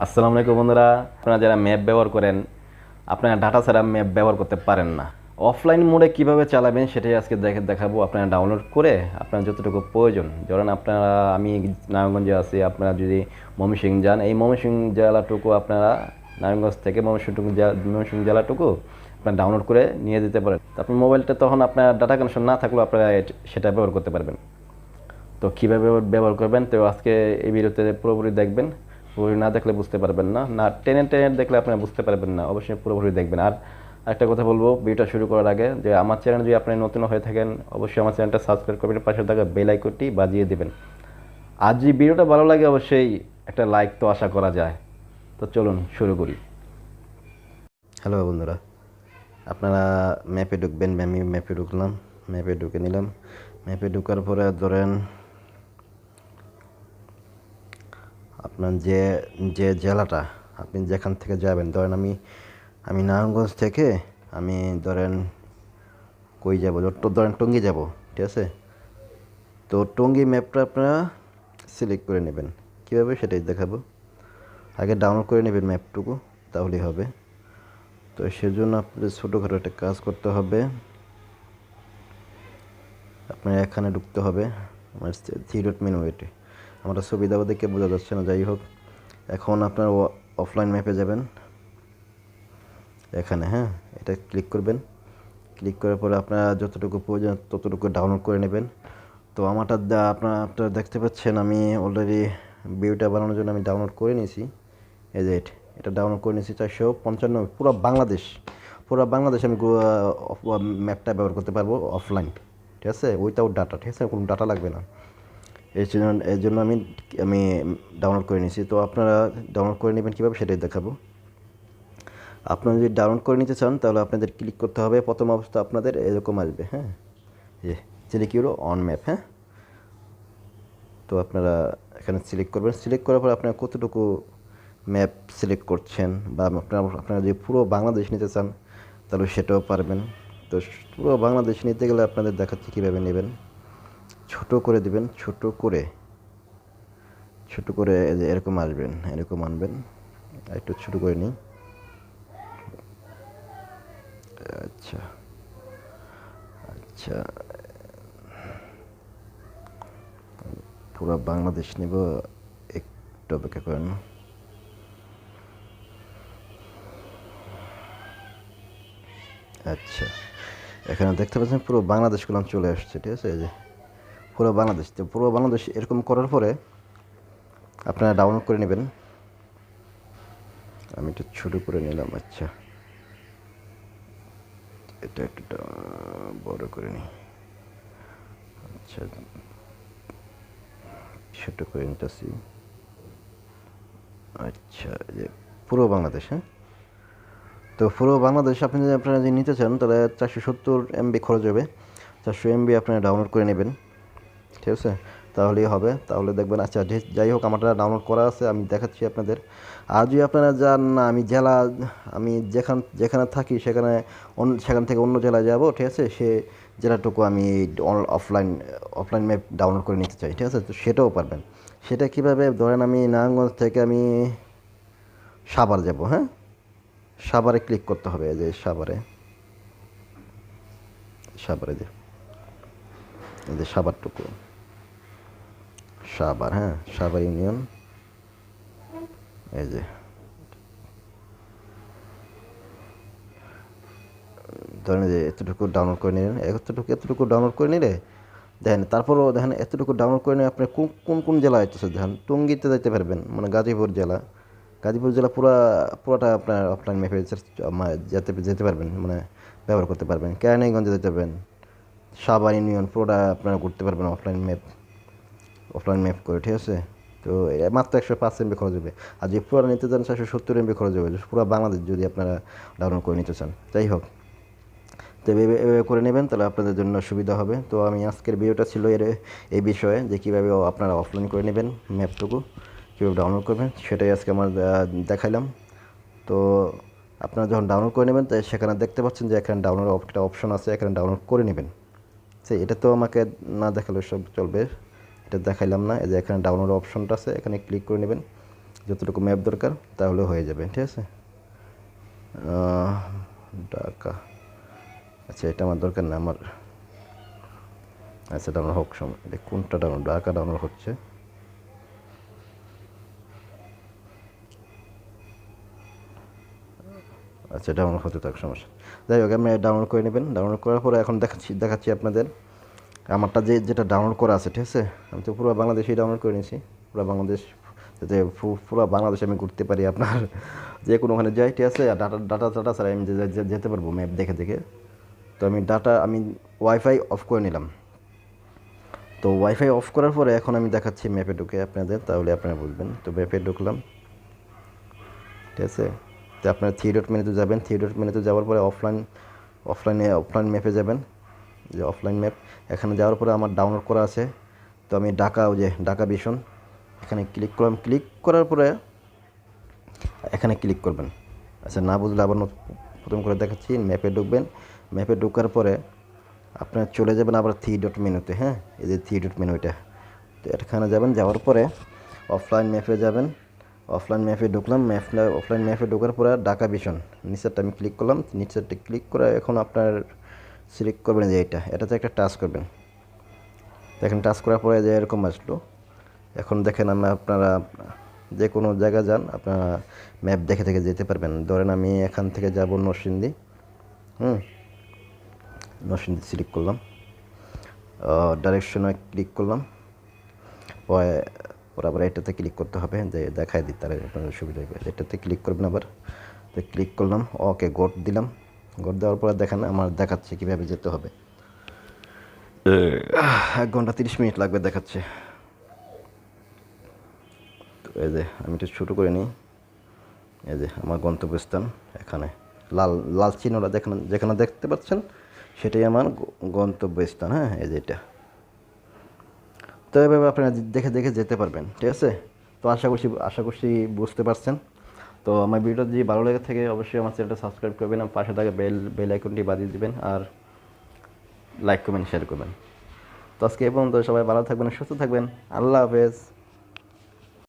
আসসালামু আলাইকুম বন্ধুরা, আপনারা যারা ম্যাপ ব্যবহার করেন, আপনারা ডাটা ছাড়া ম্যাপ ব্যবহার করতে পারেন না। অফলাইন মোডে কিভাবে চালাবেন সেটাই আজকে দেখাবো। আপনারা ডাউনলোড করে আপনার যতটুকু প্রয়োজন, ধরেন আপনারা, আমি নারায়ণগঞ্জে আছি, আপনারা যদি ময়মনসিংহ যান, এই ময়মনসিংহ জেলাটুকু আপনারা নারায়ণগঞ্জ থেকে ময়মনসিংহ জেলাটুকু আপনারা ডাউনলোড করে নিয়ে যেতে পারেন। তো আপনার মোবাইলটা তখন আপনার ডাটা কানেকশন না থাকলেও আপনারা সেটা ব্যবহার করতে পারবেন। তো কীভাবে ব্যবহার করবেন তো আজকে এই ভিডিওতে পুরোপুরি দেখবেন। পুরোপুরি না দেখলে বুঝতে পারবেন না, টেনে টেনে দেখলে আপনারা বুঝতে পারবেন না। অবশ্যই পুরোপুরি দেখবেন। আর একটা কথা বলবো ভিডিওটা শুরু করার আগে, যে আমার চ্যানেল যদি আপনি নতুন হয়ে থাকেন, অবশ্যই আমার চ্যানেলটা সাবস্ক্রাইব করবেন, পাশে থাকা বেল আইকনটি বাজিয়ে দেবেন। আর যদি ভিডিওটা ভালো লাগে অবশ্যই একটা লাইক তো আশা করা যায়। তো চলুন শুরু করি। হ্যালো বন্ধুরা, আপনারা ম্যাপে ঢুকবেন। আমি ম্যাপে ঢুকলাম, ম্যাপে ঢুকে নিলাম। ম্যাপে ঢুকার পরে ধরেন আপনার যে যে জেলাটা আপনি যেখান থেকে যাবেন, ধরেন আমি নারায়ণগঞ্জ থেকে আমি ধরেন কই যাব, ধরেন টঙ্গী যাব, ঠিক আছে। তো টঙ্গী ম্যাপটা আপনারা সিলেক্ট করে নেবেন। কীভাবে সেটাই দেখাবো। আগে ডাউনলোড করে নেবেন ম্যাপটুকু, তাহলেই হবে। তো সেজন্য আপনাদের ছোটোখাটো একটা কাজ করতে হবে। আপনার এখানে ঢুকতে হবে, আমার থ্রি ডট মেনু এটি। আমার সুবিধা দেখে বোঝা যাচ্ছে না, যাই হোক। এখন আপনার অফলাইন ম্যাপে যাবেন, এখানে, হ্যাঁ, এটা ক্লিক করবেন। ক্লিক করার পরে আপনারা যতটুকু প্রয়োজন ততটুকু ডাউনলোড করে নেবেন। তো আমারটা আপনারা দেখতে পাচ্ছেন, আমি অলরেডি ভিডিওটা বানানোর জন্য আমি ডাউনলোড করে নিয়েছি। এই যে এটা ডাউনলোড করে নিয়েছি 455, পুরো বাংলাদেশ আমি ম্যাপটা ব্যবহার করতে পারবো অফলাইন, ঠিক আছে, উইথাউট ডাটা, ঠিক আছে, কোনো ডাটা লাগবে না। এই জন্য আমি আমি ডাউনলোড করে নিয়েছি। তো আপনারা ডাউনলোড করে নেবেন কীভাবে সেটাই দেখাবো। আপনারা যদি ডাউনলোড করে নিতে চান তাহলে আপনাদের ক্লিক করতে হবে। প্রথম অবস্থা আপনাদের এরকম আসবে, হ্যাঁ, যে সিলেক্ট ইউর অন ম্যাপ, হ্যাঁ। তো আপনারা এখানে সিলেক্ট করবেন। সিলেক্ট করার পর আপনারা কতটুকু ম্যাপ সিলেক্ট করছেন, বা আপনারা যদি পুরো বাংলাদেশ নিতে চান তাহলে সেটাও পারবেন। তো পুরো বাংলাদেশ নিতে গেলে আপনাদের দেখাচ্ছি কীভাবে নেবেন। ছোট করে দিবেন, ছোট করে যে এরকম আসবেন, এরকম আনবেন। একটু ছোটো করে নিই। আচ্ছা আচ্ছা, পুরো বাংলাদেশ নেব, একটু অপেক্ষা করেন। আচ্ছা, এখানে দেখতে পাচ্ছেন পুরো বাংলাদেশগুলো চলে আসছে, ঠিক আছে। এই যে পুরো বাংলাদেশ। তো পুরো বাংলাদেশ এরকম করার পরে আপনারা ডাউনলোড করে নেবেন। আমি একটু ছোটো করে নিলাম। আচ্ছা, এটা একটু বড় করে নিই। আচ্ছা, ছোটো করে নিতেছি। আচ্ছা, যে পুরো বাংলাদেশ, হ্যাঁ। তো পুরো বাংলাদেশ আপনারা যদি নিতে চান তাহলে 470 MB খরচ হবে। 400 MB আপনারা ডাউনলোড করে নেবেন, ঠিক আছে, তাহলেই হবে। তাহলে দেখবেন। আচ্ছা, যাই হোক, আমারটা ডাউনলোড করা আছে, আমি দেখাচ্ছি আপনাদের। আর যদি আপনারা যান না, আমি যেখানে থাকি সেখান থেকে অন্য জেলায় যাব, ঠিক আছে, সে জেলাটুকু আমি অফলাইন ম্যাপ ডাউনলোড করে নিতে চাই, ঠিক আছে, তো সেটাও পারবেন। সেটা কীভাবে, ধরেন আমি নারায়ণগঞ্জ থেকে আমি সাভার যাব, হ্যাঁ। সাভারে ক্লিক করতে হবে। এই যে সাভারে যে এই যে সাভার, হ্যাঁ, সাভার ইউনিয়ন। এই যে ধরেন যে এতটুকু ডাউনলোড করে নিলেন, এতটুকু ডাউনলোড করে নিলে দেখেন, তারপরও দেখেন এতটুকু ডাউনলোড করে নিয়ে আপনি কোন জেলা হইতেছে, দেখেন টঙ্গীতে যেতে পারবেন, মানে গাজীপুর জেলা পুরোটা আপনার অফলাইন ম্যাপে যেতে পারবেন, মানে ব্যবহার করতে পারবেন। কেরানীগঞ্জে যেতে পারবেন, সাভার ইউনিয়ন পুরোটা আপনারা ঘুরতে পারবেন অফলাইন ম্যাপ করে, ঠিক আছে। তো মাত্র 105 MB খরচ হবে। আর যদি পুরো নিতে চান 470 MB খরচ হবে, পুরো বাংলাদেশ যদি আপনারা ডাউনলোড করে নিতে চান। যাই হোক, তো এভাবে করে নেবেন, তাহলে আপনাদের জন্য সুবিধা হবে। তো আমি আজকের ভিডিওটা ছিল এই বিষয়ে, যে কীভাবে আপনারা অফলাইন করে নেবেন ম্যাপটুকু, কীভাবে ডাউনলোড করবেন সেটাই আজকে আমার দেখাইলাম। তো আপনারা যখন ডাউনলোড করে নেবেন, তাই সেখানে দেখতে পাচ্ছেন যে এখানে ডাউনলোড একটা অপশন আছে, এখানে ডাউনলোড করে নেবেন। এটা তো আমাকে না দেখালে সব চলবে, এটা দেখাইলাম না। এই যে এখানে ডাউনলোড অপশনটা আছে, এখানে ক্লিক করে নেবেন। যতটুকু ম্যাপ দরকার তাহলে হয়ে যাবে, ঠিক আছে। ঢাকা, আচ্ছা এটা আমার দরকার না, আমার আচ্ছা ডাউনলোড হোক সময়, এটা কোনটা ডাউনলোড, ঢাকা ডাউনলোড হচ্ছে। আচ্ছা ডাউনলোড হতে থাক, সমস্যা। যাই হোক আপনি ডাউনলোড করে নেবেন। ডাউনলোড করার পরে এখন দেখাচ্ছি আপনাদের আমারটা যেটা ডাউনলোড করা আছে, ঠিক আছে। আমি তো পুরো বাংলাদেশেই ডাউনলোড করে নিয়েছি, পুরো বাংলাদেশ, যাতে পুরো বাংলাদেশে আমি ঘুরতে পারি আপনার যে কোনো ওখানে যাই, ঠিক আছে। আর ডাটা ছাড়া আমি যেতে পারবো ম্যাপ দেখে দেখে। তো আমি ওয়াইফাই অফ করে নিলাম। তো ওয়াইফাই অফ করার পরে এখন আমি দেখাচ্ছি ম্যাপে ঢুকে আপনাদের, তাহলে আপনারা বুঝবেন। তো ম্যাপে ঢুকলাম, ঠিক আছে। তো আপনারা থ্রি ডট মেনুতে যাবেন। থ্রি ডট মেনুতে যাওয়ার পরে অফলাইন ম্যাপে যাবেন, যে অফলাইন ম্যাপ। এখানে যাওয়ার পরে আমার ডাউনলোড করা আছে। তো আমি ঢাকা ভিশন এখানে ক্লিক করলাম। ক্লিক করার পরে এখানে ক্লিক করবেন। আচ্ছা না বুঝলে আবার প্রথম করে দেখাচ্ছি। ম্যাপে ঢুকবেন। ম্যাপে ঢোকার পরে আপনার চলে যাবেন আবার থ্রি ডট মেনুতে, হ্যাঁ, এই যে থ্রি ডট মেনু এটা। তো এখানে যাবেন, যাওয়ার পরে অফলাইন ম্যাপে যাবেন। অফলাইন ম্যাপে ঢুকলাম। অফলাইন ম্যাপে ঢোকার পরে ঢাকা ভিশন নিচেরটা আমি ক্লিক করলাম। নিচেরটা ক্লিক করে এখন আপনার সিলেক্ট করবেন যে এটাতে একটা টাচ করবেন। দেখেন টাচ করার পরে যে এরকম আসলো। এখন দেখেন আপনারা যে কোনো জায়গায় যান, আপনারা ম্যাপ দেখে দেখে যেতে পারবেন। ধরেন আমি এখান থেকে যাব নরসিংদী, নরসিংদী সিলেক্ট করলাম। ডাইরেকশনে ক্লিক করলাম। পরে আবার এটাতে ক্লিক করতে হবে, যে দেখায় দিই তাহলে আপনাদের সুবিধা হবে। এটাতে ক্লিক করবেন আবার। তো ক্লিক করলাম, ওকে গোট দিলাম। গোট দেওয়ার পরে দেখেন আমার দেখাচ্ছে কীভাবে যেতে হবে। 1 ঘন্টা 30 মিনিট লাগবে দেখাচ্ছে। তো এই যে আমি একটু ছোটো করে নিই। এই যে আমার গন্তব্যস্থান, এখানে লাল চিহ্নটা যেখানে দেখতে পাচ্ছেন সেটাই আমার গন্তব্যস্থান, হ্যাঁ, এই যে এটা। তো এভাবে আপনারা দেখে দেখে যেতে পারবেন, ঠিক আছে। তো আশা করছি বুঝতে পারছেন। তো আমার ভিডিও যদি ভালো লেগে থাকে অবশ্যই আমার চ্যানেলটা সাবস্ক্রাইব করবেন, আর পাশে থাকা বেল আইকনটি বাজিয়ে দিবেন, আর লাইক কমেন্ট শেয়ার করবেন। তো আজকে এই পর্যন্ত, সবাই ভালো থাকবেন, সুস্থ থাকবেন। আল্লাহ হাফেজ।